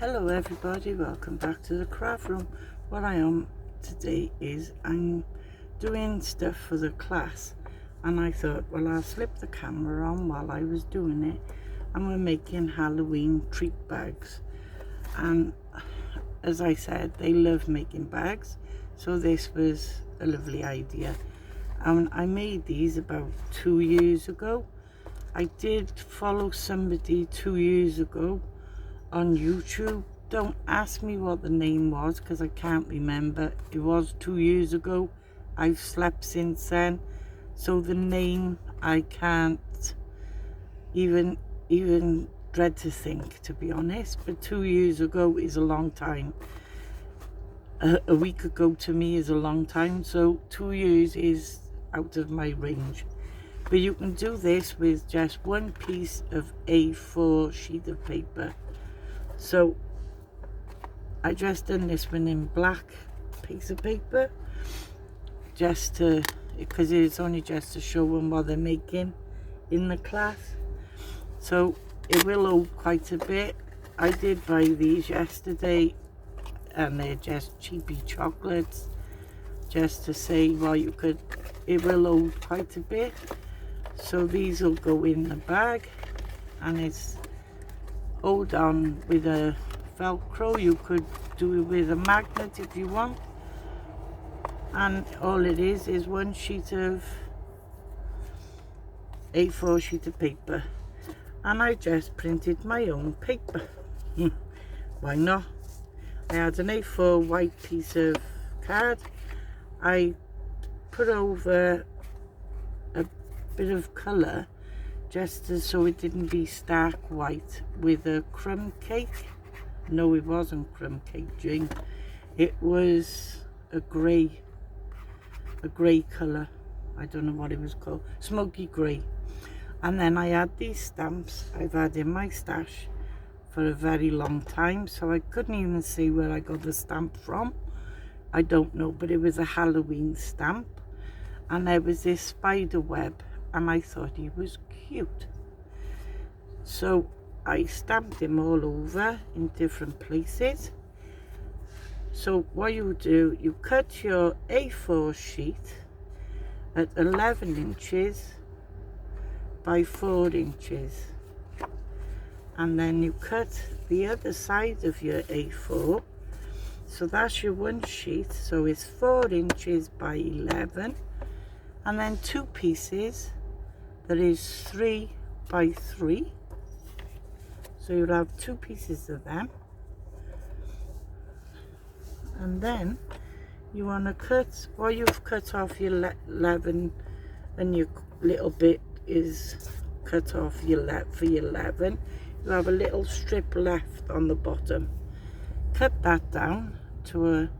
Hello everybody, welcome back to the craft room. What I am today is I'm doing stuff for the class, and I thought, well, I'll slip the camera on while I was doing it, and we're making Halloween treat bags. And as I said, they love making bags, so this was a lovely idea. And I made these about 2 years ago. I did follow somebody 2 years ago on YouTube. Don't ask me what the name was because I can't remember. It was 2 years ago. I've slept since then, so the name I can't even dread to think, to be honest. But 2 years ago is a long time. A week ago to me is a long time, so 2 years is out of my range. But you can do this with just one piece of A4 sheet of paper. So I just done this one in black piece of paper, just to, because it's only just to show them what they're making in the class. So it will hold quite a bit. I did buy these yesterday, and they're just cheapy chocolates, just to say, well, you could, it will hold quite a bit. So these will go in the bag, and it's hold on with a Velcro. You could do it with a magnet if you want, and all it is one sheet of A4 sheet of paper, and I just printed my own paper. Why not? I had an A4 white piece of card. I put over a bit of colour just so it didn't be stark white, with a crumb cake. No, it wasn't crumb cake, Jane. It was a grey colour. I don't know what it was called. Smoky grey. And then I had these stamps I've had in my stash for a very long time, so I couldn't even see where I got the stamp from. I don't know, but it was a Halloween stamp, and there was this spider web, and I thought he was cute. So I stamped him all over in different places. So what you do, you cut your A4 sheet at 11 inches by 4 inches. And then you cut the other side of your A4. So that's your one sheet. So it's 4 inches by 11. And then 2 pieces, that is 3 by 3. So you'll have 2 pieces of them. And then you want to cut, well, you've cut off your 11, and your little bit is cut off for your 11. You have a little strip left on the bottom. Cut that down to a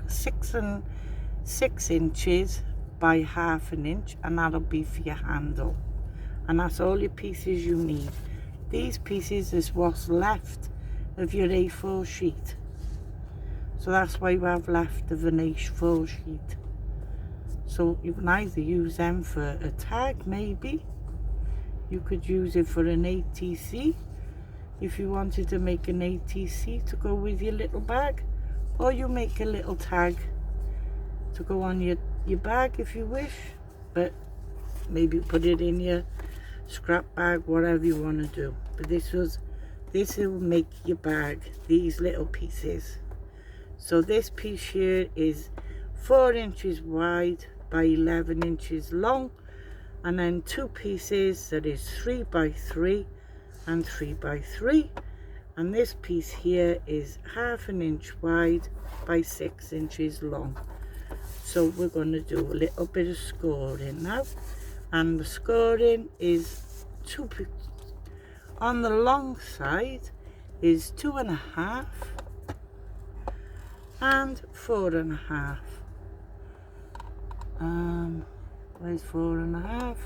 6 inches by ½ an inch, and that'll be for your handle. And that's all your pieces you need. These pieces is what's left of your A4 sheet. So that's why you have left of an A4 sheet. So you can either use them for a tag, maybe. You could use it for an ATC, if you wanted to make an ATC to go with your little bag. Or you make a little tag to go on your bag if you wish. But maybe put it in your scrap bag, whatever you want to do. But this will make your bag, these little pieces. So this piece here is 4 inches wide by 11 inches long, and then 2 pieces, that is 3 by 3 and 3 by 3. And this piece here is ½ an inch wide by 6 inches long. So we're going to do a little bit of scoring now, and the scoring is 2 on the long side is 2.5 and 4.5. Where's 4.5?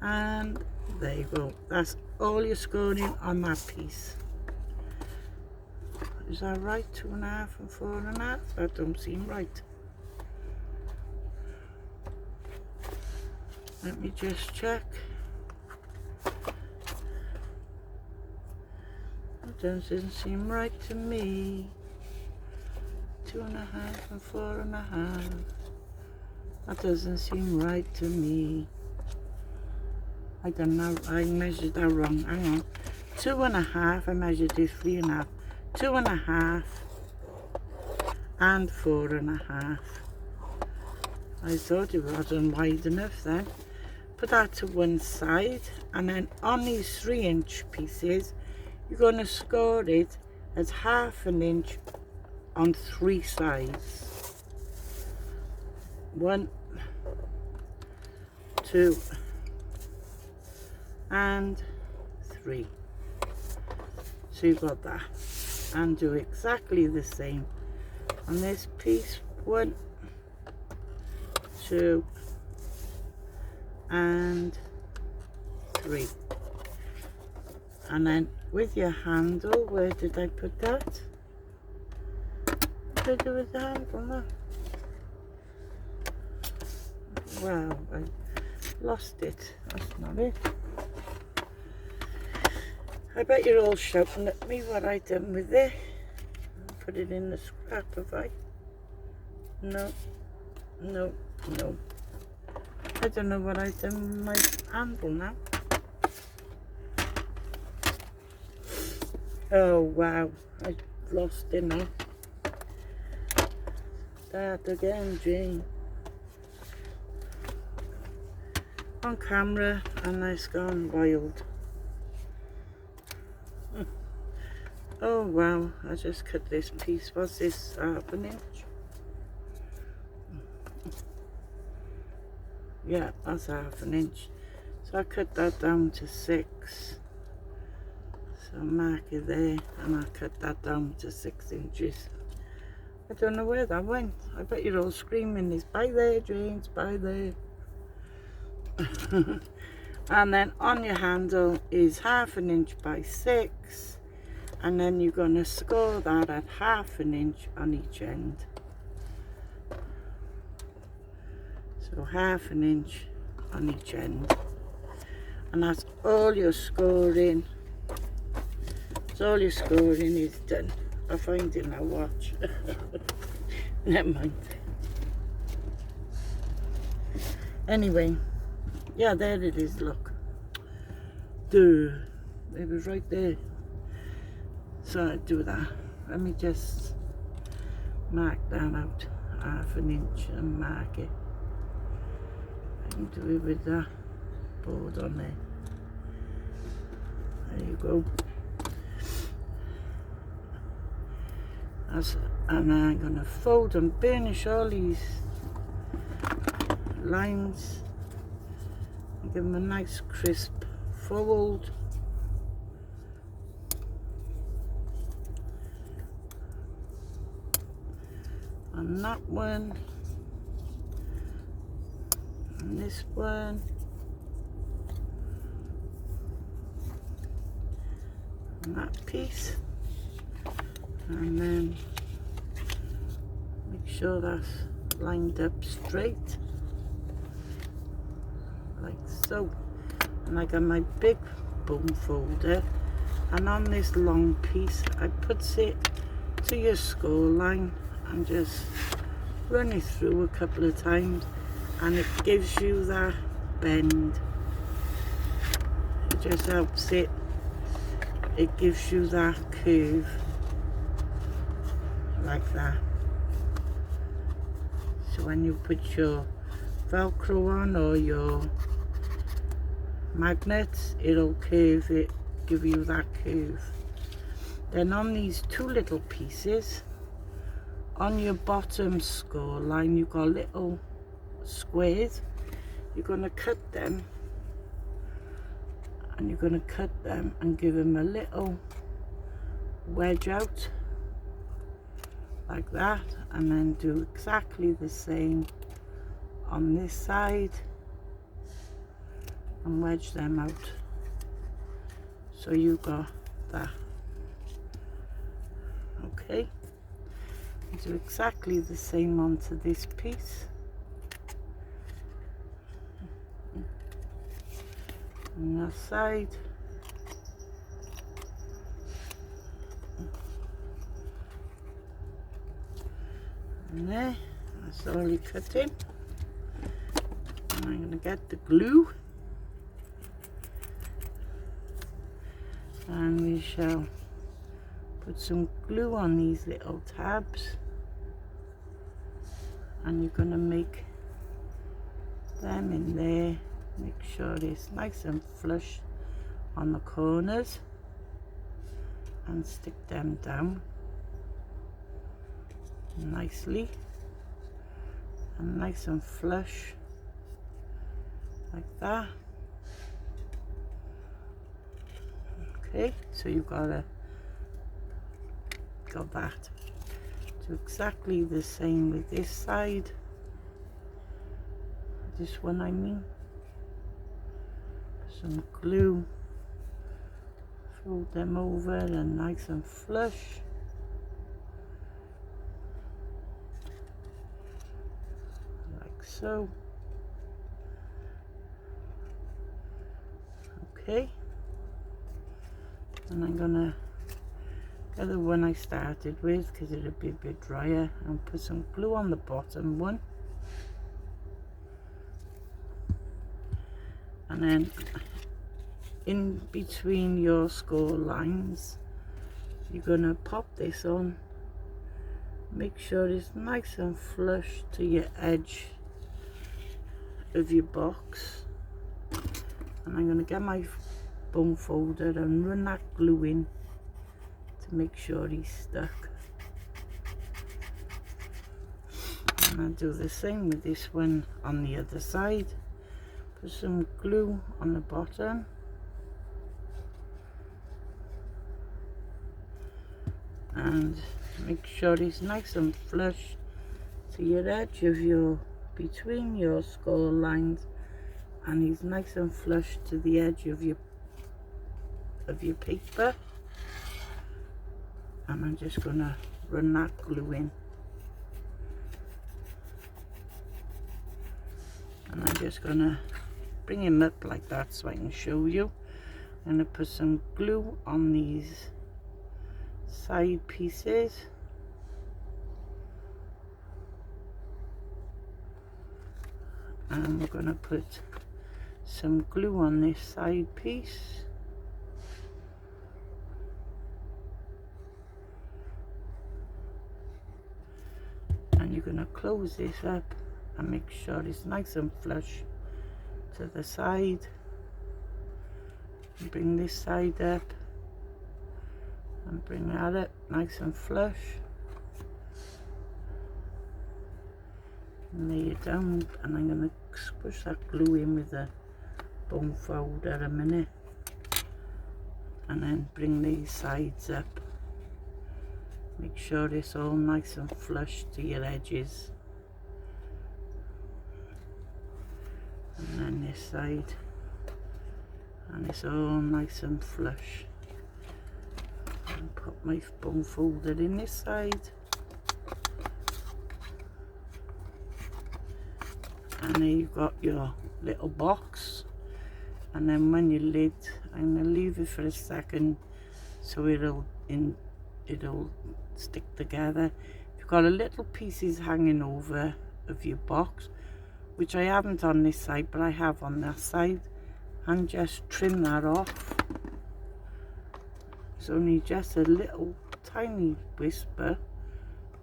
And there you go. That's all your scoring on that piece. Is that right? 2.5 and 4.5? That don't seem right. Let me just check. Doesn't seem right to me. 2.5 and 4.5. That doesn't seem right to me. I don't know, I measured that wrong. Hang on. 2.5, I measured it 3.5. 2.5 and 4.5. I thought it wasn't wide enough then. Put that to one side, and then on these 3-inch pieces, you're going to score it as 1/2 inch on 3 sides. 1, 2, and 3. So you've got that. And do exactly the same on this piece. 1, 2, and 3. And then with your handle, where did I put that? What did I do with the handle now? Wow, I lost it. That's not it. I bet you're all shouting at me what I done with it. Put it in the scrap, have I? No, no, no. I don't know what I done with my handle now. Oh wow, I lost it now. That again, Jane. On camera, and it's gone wild. Oh wow, I just cut this piece. What's this, 1/2 inch? Yeah, that's 1/2 inch. So I cut that down to 6. So mark it there, and I cut that down to 6 inches. I don't know where that went. I bet you're all screaming, it's by there, James, by there. And then on your handle is 1/2 inch by 6, and then you're going to score that at 1/2 inch on each end. So 1/2 inch on each end, and that's all your scoring. So all your scoring is done. I'll find it now, watch. Never mind. Anyway, yeah, there it is, look. Duh, it was right there. So I do that. Let me just mark that out, 1/2 inch, and mark it. I can do it with that board on there. There you go. And I'm going to fold and burnish all these lines. Give them a nice crisp fold. On that one. And this one. And that piece. And then make sure that's lined up straight, like so. And I got my big bone folder, and on this long piece I put it to your score line and just run it through a couple of times, and it gives you that bend. It just helps it, it gives you that curve. Like that. So when you put your Velcro on or your magnets, it'll curve it, give you that curve. Then on these 2 little pieces, on your bottom score line, you've got little squares. You're going to cut them, and you're going to cut them and give them a little wedge out. Like that, and then do exactly the same on this side and wedge them out. So you got that. Okay, do exactly the same onto this piece. On that side. And there, that's all you cut in. And I'm going to get the glue. And we shall put some glue on these little tabs. And you're going to make them in there. Make sure it's nice and flush on the corners. And stick them down nicely. And nice and flush. Like that. Okay, so you've got that. Do exactly the same with this side. This one, I mean. Some glue. Fold them over and nice and flush. Like so. Okay. And I'm gonna get the one I started with because it'll be a bit drier, and put some glue on the bottom one. And then in between your score lines, you're gonna pop this on. Make sure it's nice and flush to your edge of your box. And I'm gonna get my bone folder and run that glue in to make sure he's stuck. And I'll do the same with this one on the other side. Put some glue on the bottom. And make sure it's nice and flush to your edge of your, between your score lines, and it's nice and flush to the edge of your paper. And I'm just gonna run that glue in. And I'm just gonna bring him up like that so I can show you. I'm gonna put some glue on these side pieces. And we're gonna put some glue on this side piece. And you're going to close this up and make sure it's nice and flush to the side. And bring this side up and bring that up nice and flush. And lay it down, and I'm going to push that glue in with the bone folder a minute, and then bring these sides up. Make sure it's all nice and flush to your edges. And then this side, and it's all nice and flush. And put my bone folder in this side. And there you've got your little box. And then when you lid, I'm going to leave it for a second so it'll stick together. You've got a little pieces hanging over of your box, which I haven't on this side, but I have on that side, and just trim that off. It's only just a little tiny whisper,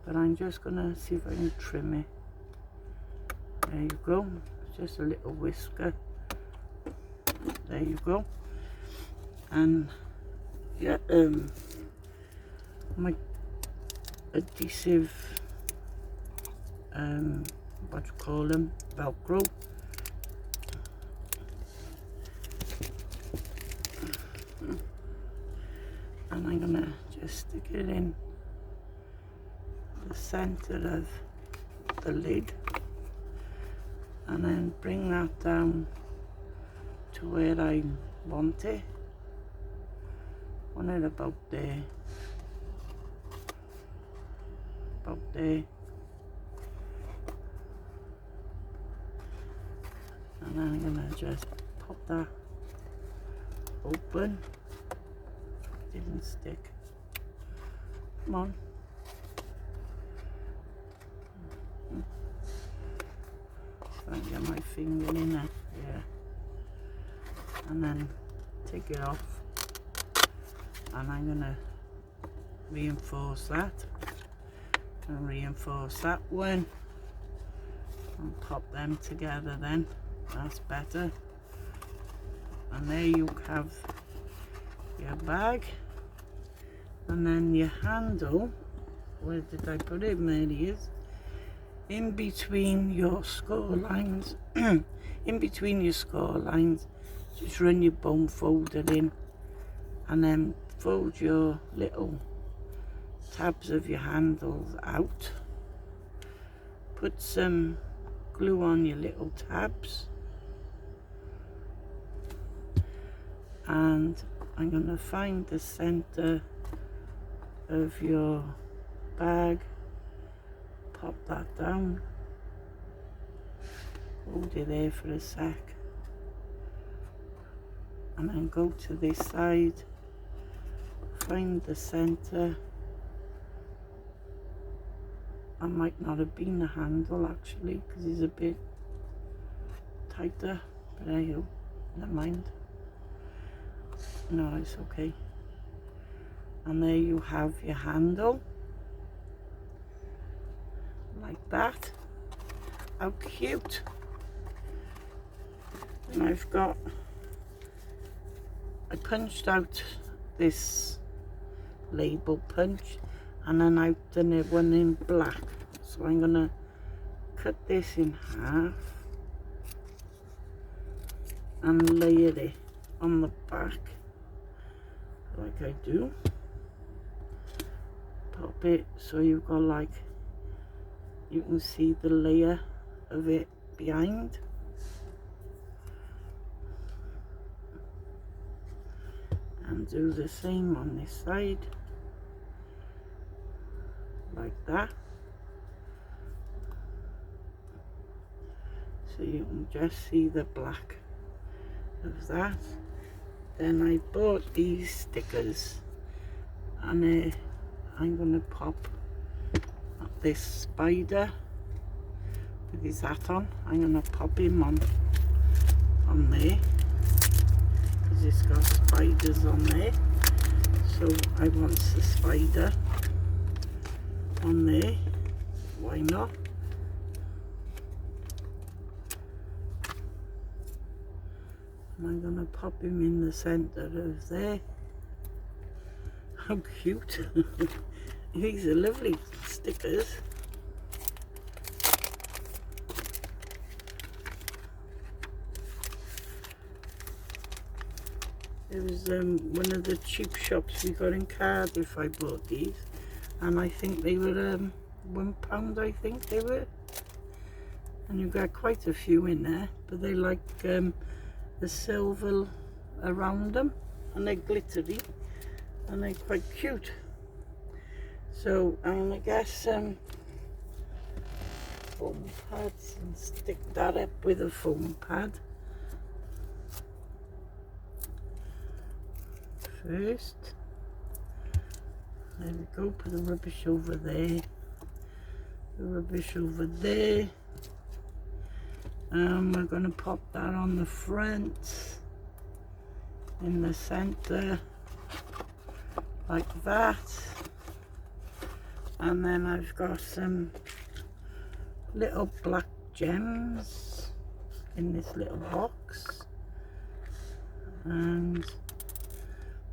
but I'm just gonna see if I can trim it. There you go, just a little whisker. There you go. And yeah, my adhesive, what you call them, Velcro. And I'm gonna just stick it in the center of the lid, and then bring that down to where I want it. Want it about there. About there. And I'm gonna just pop that open. Didn't stick. Come on. Try and get my finger in there. Yeah. And then take it off. And I'm gonna reinforce that. And reinforce that one. And pop them together then. That's better. And there you have your bag. And then your handle. Where did I put it? There it is. In between your score lines. In between your score lines. Just run your bone folder in. And then fold your little tabs of your handles out. Put some glue on your little tabs. And I'm going to find the center of your bag, pop that down, hold it there for a sec, and then go to this side, find the center. I might not have been the handle actually because it's a bit tighter, but there you go, never mind. No, it's okay. And there you have your handle, like that. How cute. And I punched out this label punch, and then I've done it one in black. So I'm gonna cut this in half and layer it on the back like I do. Pop it so you've got like, you can see the layer of it behind. And do the same on this side, like that. So you can just see the black of that. Then I bought these stickers, and I'm going to pop this spider with his hat on. I'm going to pop him on there because it's got spiders on there. So I want the spider on there. Why not? And I'm going to pop him in the center of there. How cute. These are lovely stickers. It was one of the cheap shops we got in Cardiff. I bought these, and I think they were £1, I think they were. And you got quite a few in there, but they like the silver around them, and they're glittery, and they're quite cute. So I'm gonna get some foam pads and stick that up with a foam pad first. There we go. Put the rubbish over there, the rubbish over there. We're going to pop that on the front, in the center, like that. And then I've got some little black gems in this little box. And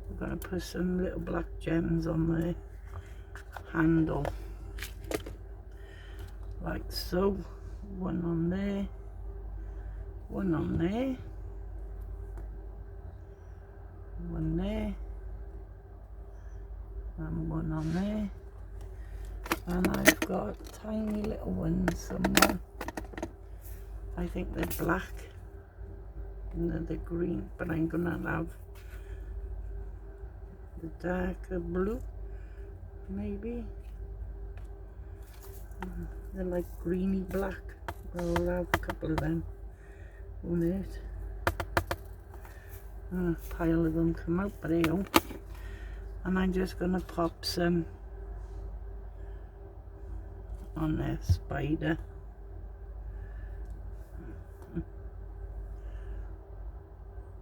we're going to put some little black gems on the handle, like so. One on there. One on there, one there, and one on there. And I've got tiny little ones somewhere. I think they're black and they're green, but I'm gonna have the darker blue, maybe. They're like greeny black. I'll have a couple of them on it. A pile of them come out, but there you go. And I'm just gonna pop some on their spider.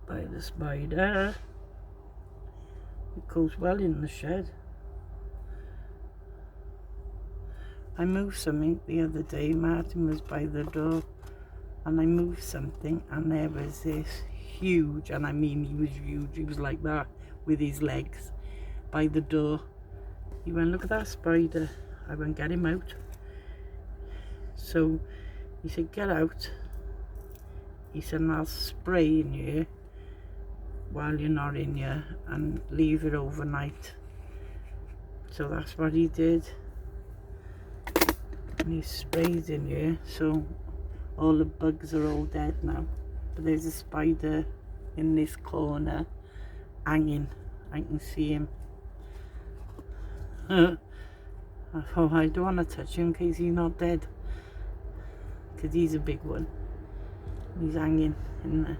by the spider. It goes well in the shed. I moved something the other day. Martin was by the door and I moved something and there was this huge, and I mean he was huge, he was like that with his legs by the door. He went, look at that spider. I went, get him out. So he said, get out. He said, and I'll spray in here while you're not in here and leave it overnight. So that's what he did. And he sprays in here, so all the bugs are all dead now. But there's a spider in this corner hanging. I can see him. I thought I don't want to touch him in case he's not dead, because he's a big one. He's hanging in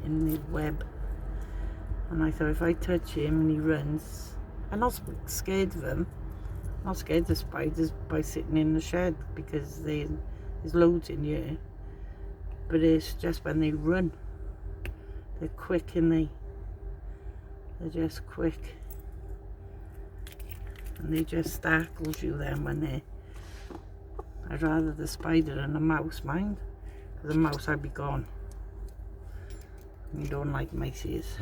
the web, and I thought if I touch him and he runs, I'm not scared of him. I'm not scared of spiders by sitting in the shed, because there's loads in here. But it's just when they run, they're quick, and they're just quick. And they just startles you then when they're... I'd rather the spider than a mouse, mind. Because a mouse, I'd be gone. You don't like mices.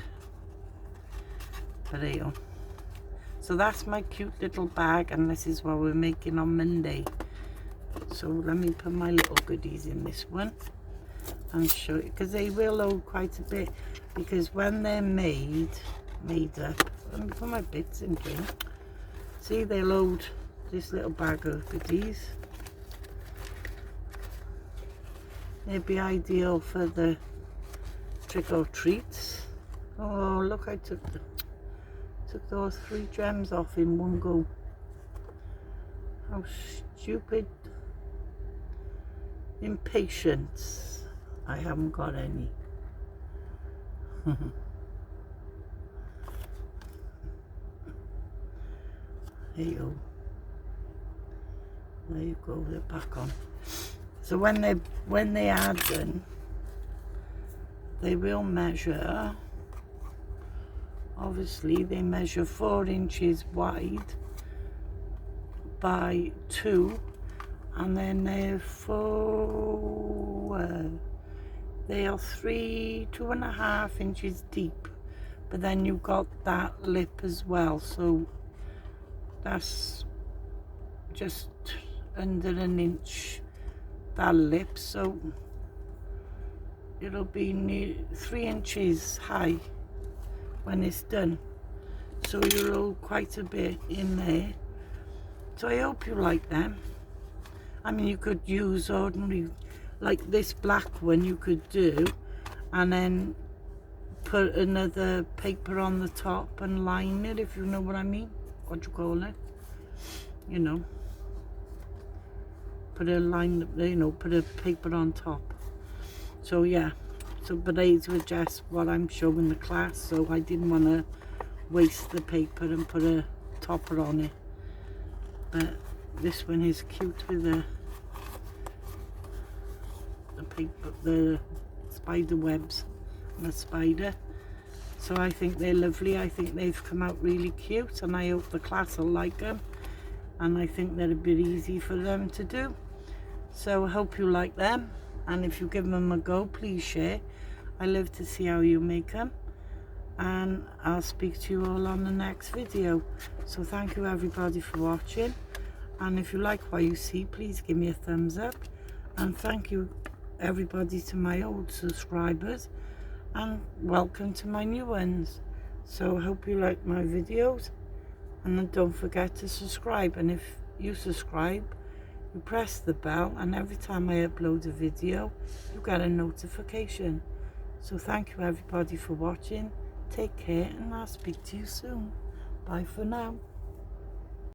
But there you go. So that's my cute little bag, and this is what we're making on Monday. So let me put my little goodies in this one and show you, because they will hold quite a bit, because when they're made up, let me put my bits in here. See, they load this little bag of goodies. They'd be ideal for the trick or treats. Oh, look, I took those 3 gems off in one go. How stupid. Impatience. I haven't got any. There you go. There you go, they're back on. So when they are done, they will measure, obviously they measure 4 inches wide by 2, and then they're 2.5 inches deep, but then you've got that lip as well, so that's just under an inch, that lip, so it'll be near 3 inches high when it's done. So you'll hold quite a bit in there. So I hope you like them. I mean, you could use ordinary, like this black one you could do, and then put another paper on the top and line it, if you know what I mean. What do you call it? You know, put a line, you know, put a paper on top. So yeah, so but these were just what I'm showing the class, so I didn't want to waste the paper and put a topper on it. But this one is cute with the paper, the spider webs and the spider. So I think they're lovely. I think they've come out really cute, and I hope the class will like them, and I think they're a bit easy for them to do. So I hope you like them, and if you give them a go, please share. I love to see how you make them, and I'll speak to you all on the next video. So thank you everybody for watching, and if you like what you see, please give me a thumbs up, and thank you everybody to my old subscribers, and welcome to my new ones. So I hope you like my videos, and then don't forget to subscribe, and if you subscribe, you press the bell, and every time I upload a video you get a notification. So thank you everybody for watching. Take care, and I'll speak to you soon. Bye for now.